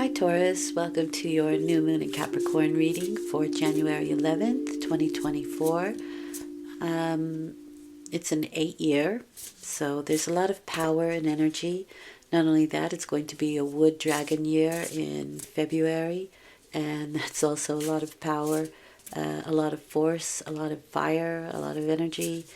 Hi Taurus, welcome to your new moon in Capricorn reading for January 11th, 2024. It's an 8-year, so there's a lot of power and energy. Not only that, it's going to be a wood dragon year in February, and that's also a lot of power, a lot of force, a lot of fire, a lot of energy.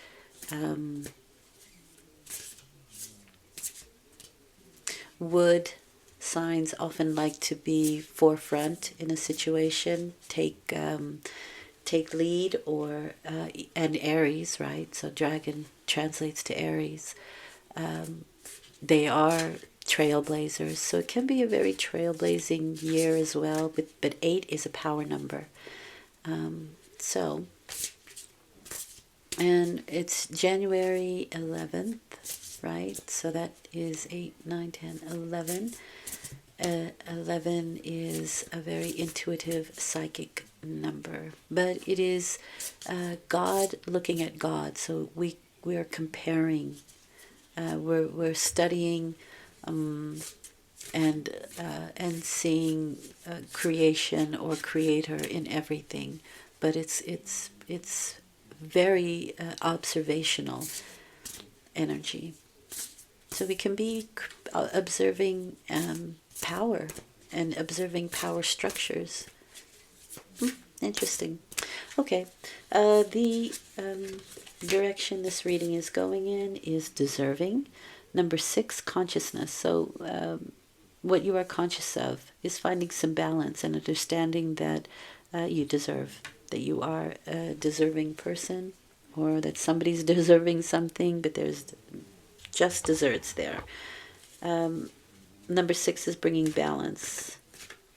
Wood signs often like to be forefront in a situation, take lead, or and Aries, right? So dragon translates to Aries. They are trailblazers, so it can be a very trailblazing year as well. But 8 is a power number, so. And it's January 11th, right? So that is 8, 9, 10, 11. 11 is a very intuitive, psychic number. But it is God looking at God. So we're comparing. We're studying and seeing creation or creator in everything. But it's very observational energy. So we can be observing power and observing power structures. Interesting. Okay. The direction this reading is going in is deserving. Number 6, consciousness. So what you are conscious of is finding some balance and understanding that you deserve, that you are a deserving person, or that somebody's deserving something, but there's just desserts there. Number 6 is bringing balance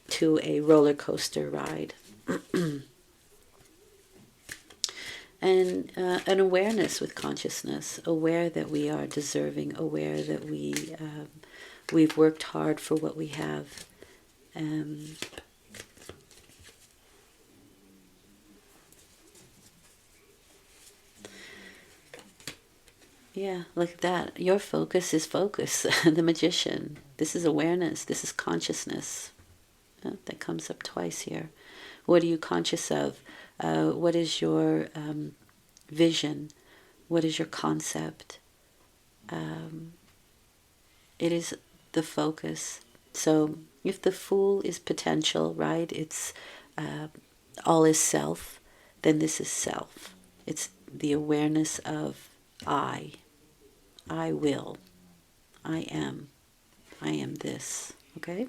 to a roller coaster ride. And an awareness with consciousness, aware that we are deserving, aware that we've worked hard for what we have. Yeah, look at that. Your focus is focus. The magician. This is awareness. This is consciousness. That comes up twice here. What are you conscious of? What is your vision? What is your concept? It is the focus. So if the Fool is potential, right? It's all is self. Then this is self. It's the awareness of I will, I am this, okay?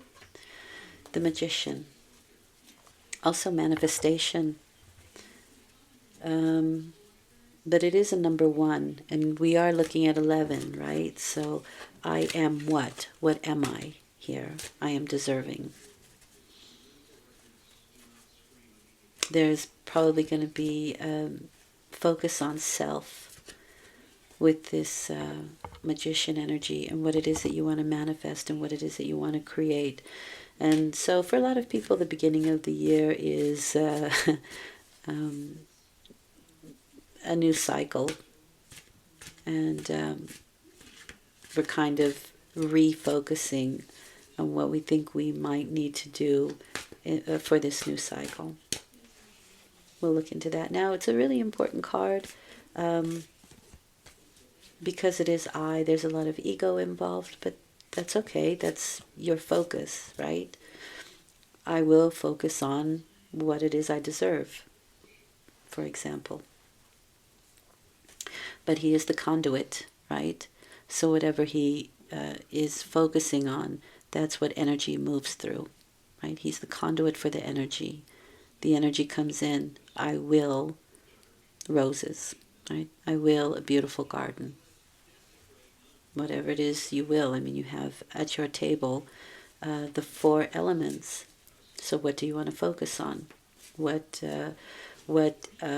The magician, also manifestation, but it is a number 1, and we are looking at 11, right? So I am what? What am I here? I am deserving. There's probably going to be focus on self with this magician energy and what it is that you want to manifest and what it is that you want to create. And so for a lot of people, the beginning of the year is a new cycle. And we're kind of refocusing on what we think we might need to do for this new cycle. We'll look into that. Now, it's a really important card. Because it is I, there's a lot of ego involved, but that's okay. That's your focus, right? I will focus on what it is I deserve, for example. But he is the conduit, right? So whatever he is focusing on, that's what energy moves through, right? He's the conduit for the energy. The energy comes in, I will roses, right? I will a beautiful garden. Whatever it is you will. I mean, you have at your table the 4 elements. So what do you want to focus on? What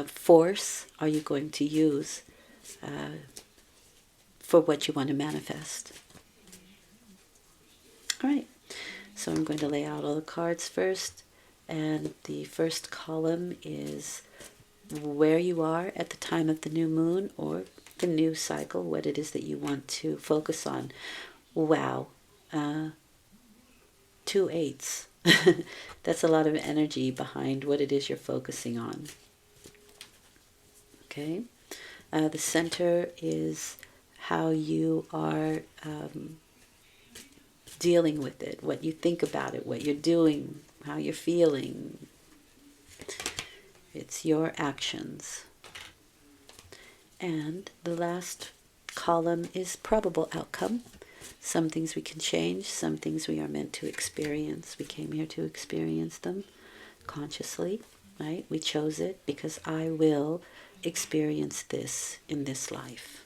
force are you going to use for what you want to manifest? All right. So I'm going to lay out all the cards first. And the first column is where you are at the time of the new moon or the new cycle, what it is that you want to focus on. Wow. 2 8s. That's a lot of energy behind what it is you're focusing on. Okay? The center is how you are dealing with it, what you think about it, what you're doing, how you're feeling. It's your actions. And the last column is probable outcome. Some things we can change, some things we are meant to experience. We came here to experience them consciously, right? We chose it because I will experience this in this life.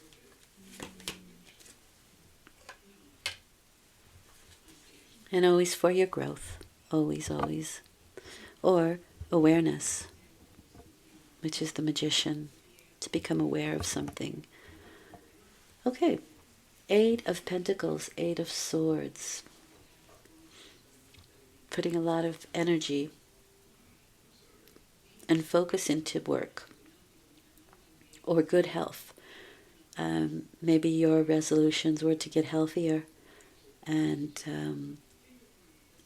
And always for your growth. Always, always. Or awareness, which is the magician, to become aware of something. Okay, 8 of Pentacles, 8 of Swords. Putting a lot of energy and focus into work or good health. Maybe your resolutions were to get healthier and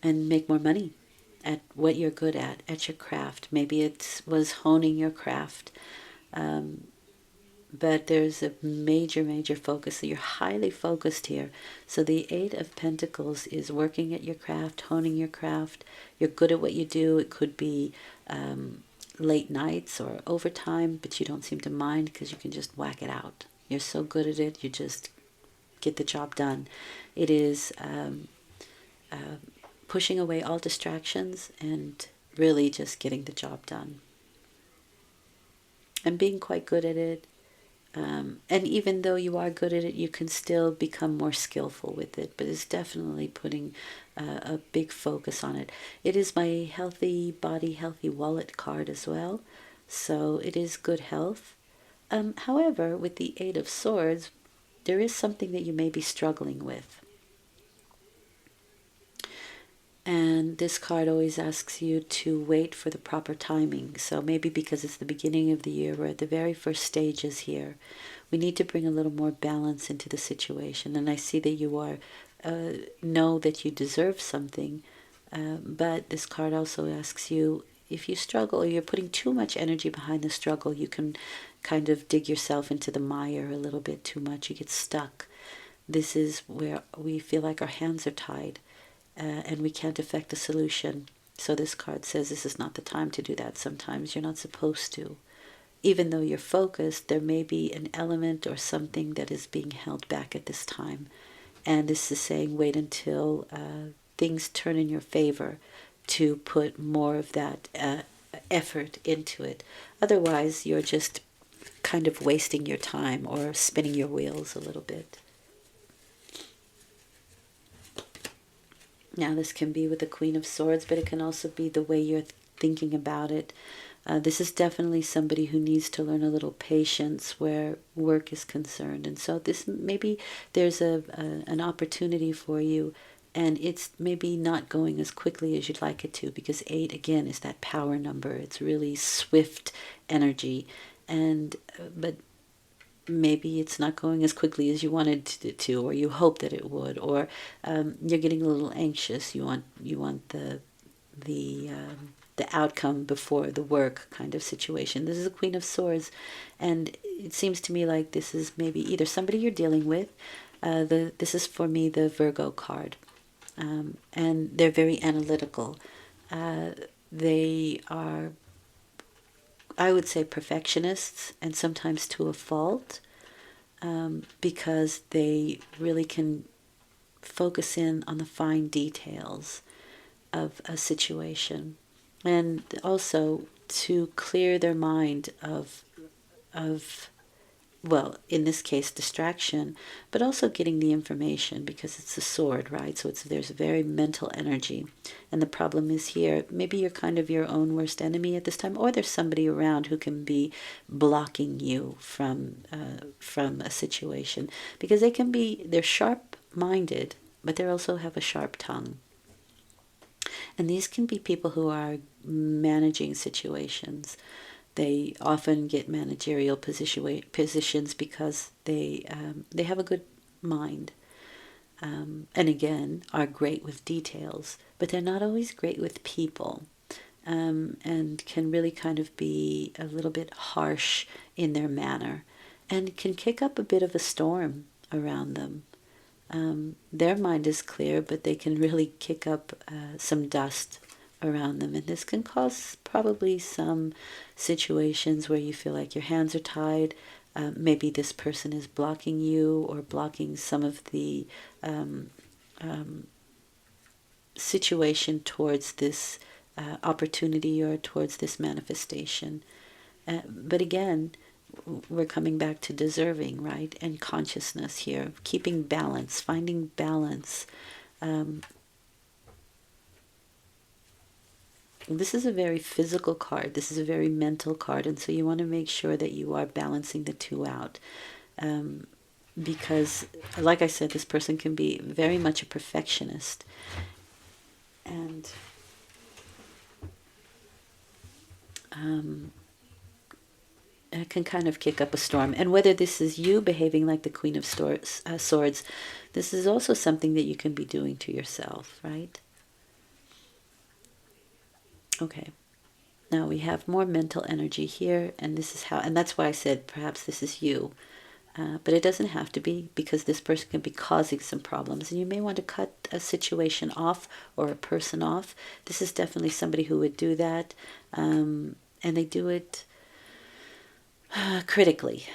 make more money at what you're good at your craft. Maybe it was honing your craft. But there's a major, major focus. So you're highly focused here. So the 8 of Pentacles is working at your craft, honing your craft. You're good at what you do. It could be late nights or overtime, but you don't seem to mind because you can just whack it out. You're so good at it, you just get the job done. It is pushing away all distractions and really just getting the job done. And being quite good at it. And even though you are good at it, you can still become more skillful with it. But it's definitely putting a big focus on it. It is my healthy body, healthy wallet card as well. So it is good health. However, with the 8 of Swords, there is something that you may be struggling with. And this card always asks you to wait for the proper timing. So maybe because it's the beginning of the year, we're at the very first stages here. We need to bring a little more balance into the situation. And I see that you are know that you deserve something. But this card also asks you, if you struggle or you're putting too much energy behind the struggle, you can kind of dig yourself into the mire a little bit too much. You get stuck. This is where we feel like our hands are tied. And we can't affect the solution. So this card says this is not the time to do that. Sometimes you're not supposed to. Even though you're focused, there may be an element or something that is being held back at this time. And this is saying wait until things turn in your favor to put more of that effort into it. Otherwise, you're just kind of wasting your time or spinning your wheels a little bit. Now, this can be with the Queen of Swords, but it can also be the way you're thinking about it. This is definitely somebody who needs to learn a little patience where work is concerned. And so this maybe there's an opportunity for you, and it's maybe not going as quickly as you'd like it to, because 8, again, is that power number. It's really swift energy. And but maybe it's not going as quickly as you wanted it to, or you hope that it would, or you're getting a little anxious. You want the outcome before the work kind of situation. This is the Queen of Swords, and it seems to me like this is maybe either somebody you're dealing with. This is for me the Virgo card, and they're very analytical. They are, I would say, perfectionists, and sometimes to a fault, because they really can focus in on the fine details of a situation, and also to clear their mind of well, in this case, distraction, but also getting the information, because it's a sword, right? So there's a very mental energy. And the problem is here, maybe you're kind of your own worst enemy at this time, or there's somebody around who can be blocking you from a situation, because they're sharp-minded, but they also have a sharp tongue. And these can be people who are managing situations. They often get managerial positions because they have a good mind. and again, are great with details, but they're not always great with people, and can really kind of be a little bit harsh in their manner, and can kick up a bit of a storm around them. Their mind is clear, but they can really kick up some dust around them, and this can cause probably some situations where you feel like your hands are tied. Maybe this person is blocking you or blocking some of the situation towards this opportunity or towards this manifestation. But again, we're coming back to deserving, right? And consciousness here, keeping balance, finding balance. This is a very physical card. This is a very mental card. And so you want to make sure that you are balancing the two out. Because, like I said, this person can be very much a perfectionist. And it can kind of kick up a storm. And whether this is you behaving like the Queen of Swords, this is also something that you can be doing to yourself, right? Okay. Now we have more mental energy here, and this is how, and that's why I said perhaps this is you. But it doesn't have to be, because this person can be causing some problems, and you may want to cut a situation off or a person off. This is definitely somebody who would do that, and they do it critically.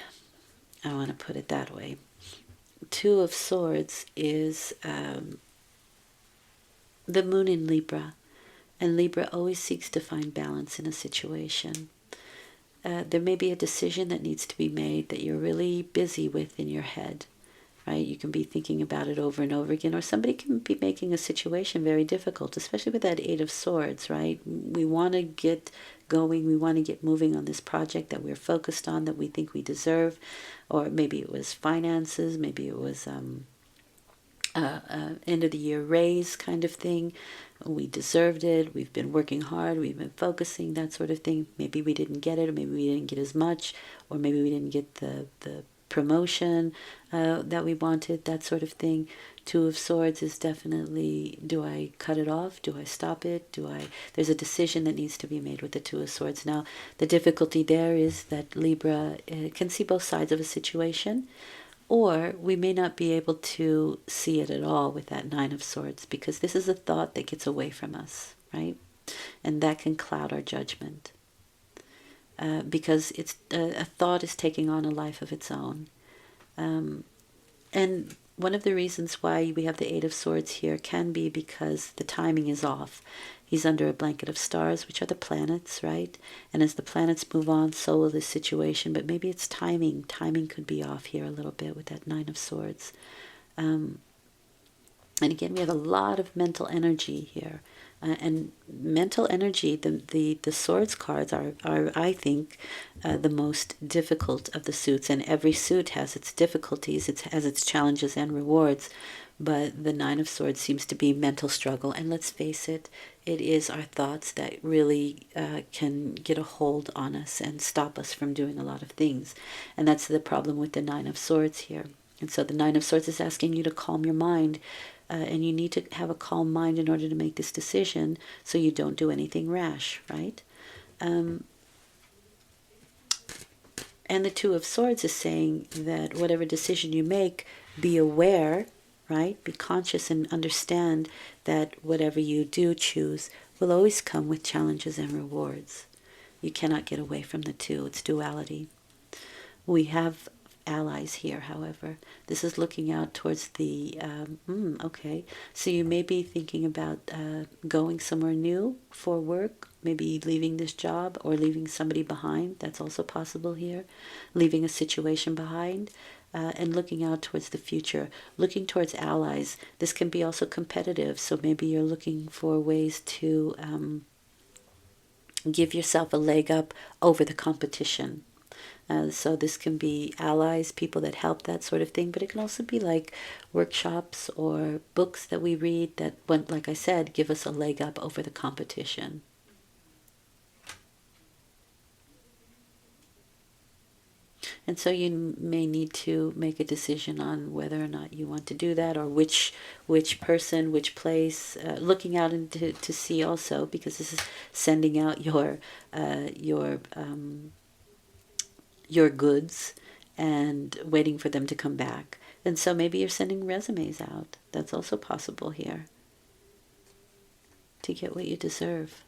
I want to put it that way. Two of Swords is the moon in Libra, and Libra always seeks to find balance in a situation. There may be a decision that needs to be made that you're really busy with in your head, right? You can be thinking about it over and over again, or somebody can be making a situation very difficult, especially with that Eight of Swords, right? We want to get going, we want to get moving on this project that we're focused on, that we think we deserve, or maybe it was finances, maybe it was end of the year raise kind of thing. We deserved it, we've been working hard, we've been focusing, that sort of thing. Maybe we didn't get it, or maybe we didn't get as much, or maybe we didn't get the promotion that we wanted, that sort of thing. Two of Swords is definitely, do I cut it off? Do I stop it? There's a decision that needs to be made with the Two of Swords. Now, the difficulty there is that Libra can see both sides of a situation, or we may not be able to see it at all with that Nine of Swords, because this is a thought that gets away from us, right? And that can cloud our judgment. Because it's a thought is taking on a life of its own. And one of the reasons why we have the Eight of Swords here can be because the timing is off. He's under a blanket of stars, which are the planets, right? And as the planets move on, so will this situation. But maybe it's timing. Timing could be off here a little bit with that Nine of Swords. And again, we have a lot of mental energy here. And mental energy, the Swords cards are I think, the most difficult of the suits. And every suit has its difficulties, it has its challenges and rewards. But the Nine of Swords seems to be mental struggle. And let's face it, it is our thoughts that really can get a hold on us and stop us from doing a lot of things. And that's the problem with the Nine of Swords here. And so the Nine of Swords is asking you to calm your mind. And you need to have a calm mind in order to make this decision, so you don't do anything rash, right? And the Two of Swords is saying that whatever decision you make, be aware, right? Be conscious and understand that whatever you do choose will always come with challenges and rewards. You cannot get away from the two. It's duality. We have allies here, however. This is looking out towards the, okay. So you may be thinking about going somewhere new for work, maybe leaving this job or leaving somebody behind. That's also possible here. Leaving a situation behind. And looking out towards the future, looking towards allies. This can be also competitive, so maybe you're looking for ways to give yourself a leg up over the competition. So this can be allies, people that help, that sort of thing, but it can also be like workshops or books that we read that, like I said, give us a leg up over the competition. And so you may need to make a decision on whether or not you want to do that, or which person, which place, looking out into to see also, because this is sending out your goods and waiting for them to come back. And so maybe you're sending resumes out. That's also possible here, to get what you deserve.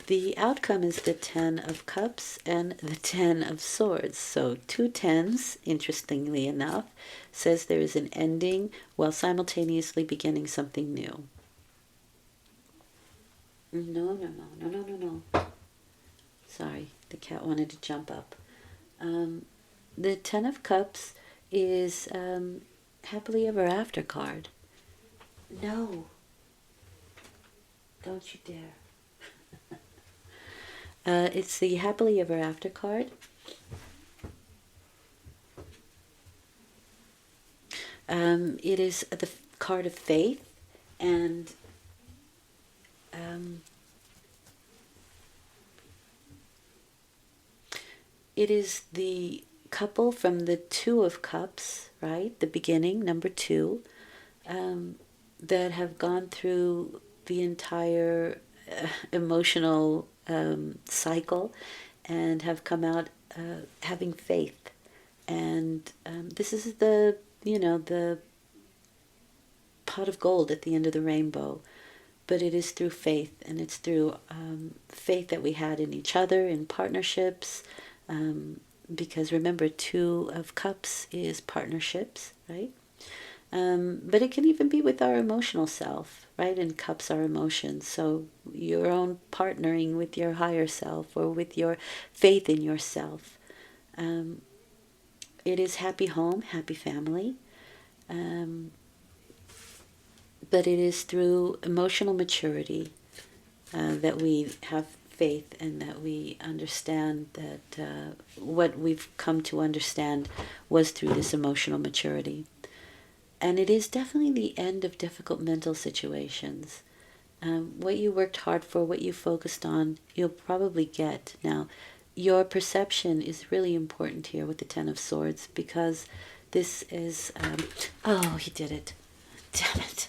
The outcome is the 10 of Cups and the 10 of Swords. So 2 tens, interestingly enough, says there is an ending while simultaneously beginning something new. No. Sorry, the cat wanted to jump up. The 10 of Cups is happily ever after card. No. Don't you dare. It's the happily ever after card. It is the card of faith, and it is the couple from the 2 of Cups, right? The beginning, number 2, that have gone through the entire emotional cycle and have come out having faith. And this is the pot of gold at the end of the rainbow. But it is through faith, and it's through faith that we had in each other, in partnerships, because remember, 2 of Cups is partnerships, right? But it can even be with our emotional self, right? And Cups are emotions. So your own partnering with your higher self, or with your faith in yourself. It is happy home, happy family. But it is through emotional maturity that we have faith, and that we understand that what we've come to understand was through this emotional maturity. And it is definitely the end of difficult mental situations. What you worked hard for, what you focused on, you'll probably get. Now, your perception is really important here with the 10 of Swords, because this is... oh, he did it. Damn it.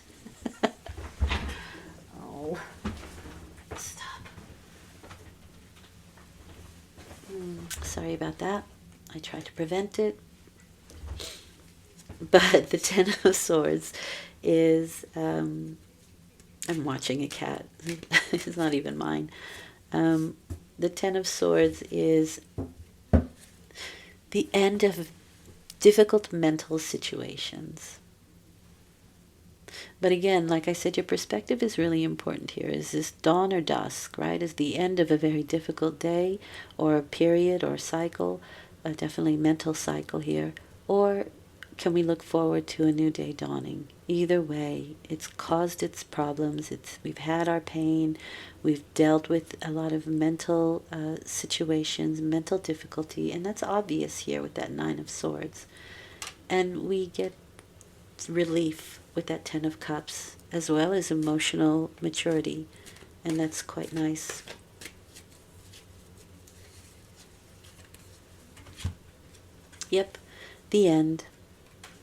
Oh. Stop. Sorry about that. I tried to prevent it. But the 10 of Swords is... I'm watching a cat. It's not even mine. The 10 of Swords is the end of difficult mental situations. But again, like I said, your perspective is really important here. Is this dawn or dusk, right? Is the end of a very difficult day, or a period, or cycle, definitely mental cycle here, or can we look forward to a new day dawning? Either way, it's caused its problems. We've had our pain. We've dealt with a lot of mental situations, mental difficulty, and that's obvious here with that 9 of Swords. And we get relief with that 10 of Cups, as well as emotional maturity, and that's quite nice. Yep, the end.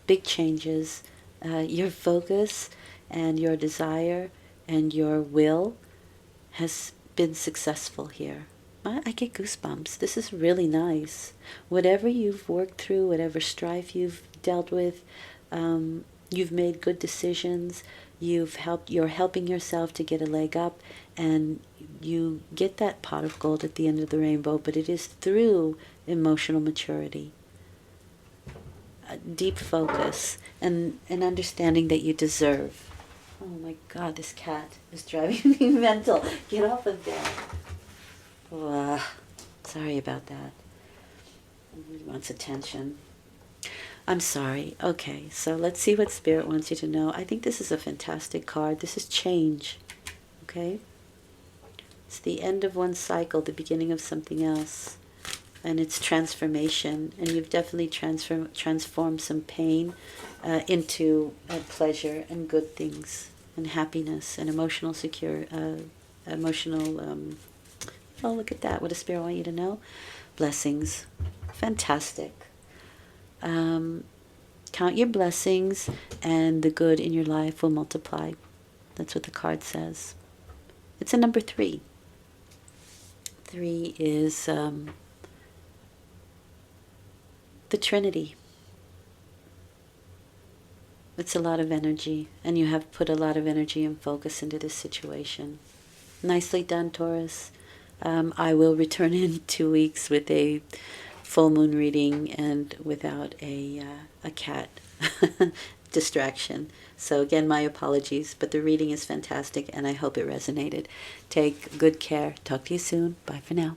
Big changes. Your focus and your desire and your will has been successful here. I get goosebumps. This is really nice. Whatever you've worked through, whatever strife you've dealt with, you've made good decisions. You're helping yourself to get a leg up, and you get that pot of gold at the end of the rainbow, but it is through emotional maturity. Deep focus, and an understanding that you deserve. Oh my God, this cat is driving me mental. Get off of there. Sorry about that. He wants attention. I'm sorry. Okay, so let's see what Spirit wants you to know. I think this is a fantastic card. This is change. Okay? It's the end of one cycle, the beginning of something else. And it's transformation, and you've definitely transformed some pain into pleasure and good things and happiness and emotional emotional, oh, look at that. What does Spirit want you to know? Blessings. Fantastic. Count your blessings, and the good in your life will multiply. That's what the card says. It's a number 3. 3 is the Trinity. It's a lot of energy, and you have put a lot of energy and focus into this situation. Nicely done, Taurus. I will return in 2 weeks with a full moon reading and without a cat distraction. So again, my apologies, but the reading is fantastic, and I hope it resonated. Take good care. Talk to you soon. Bye for now.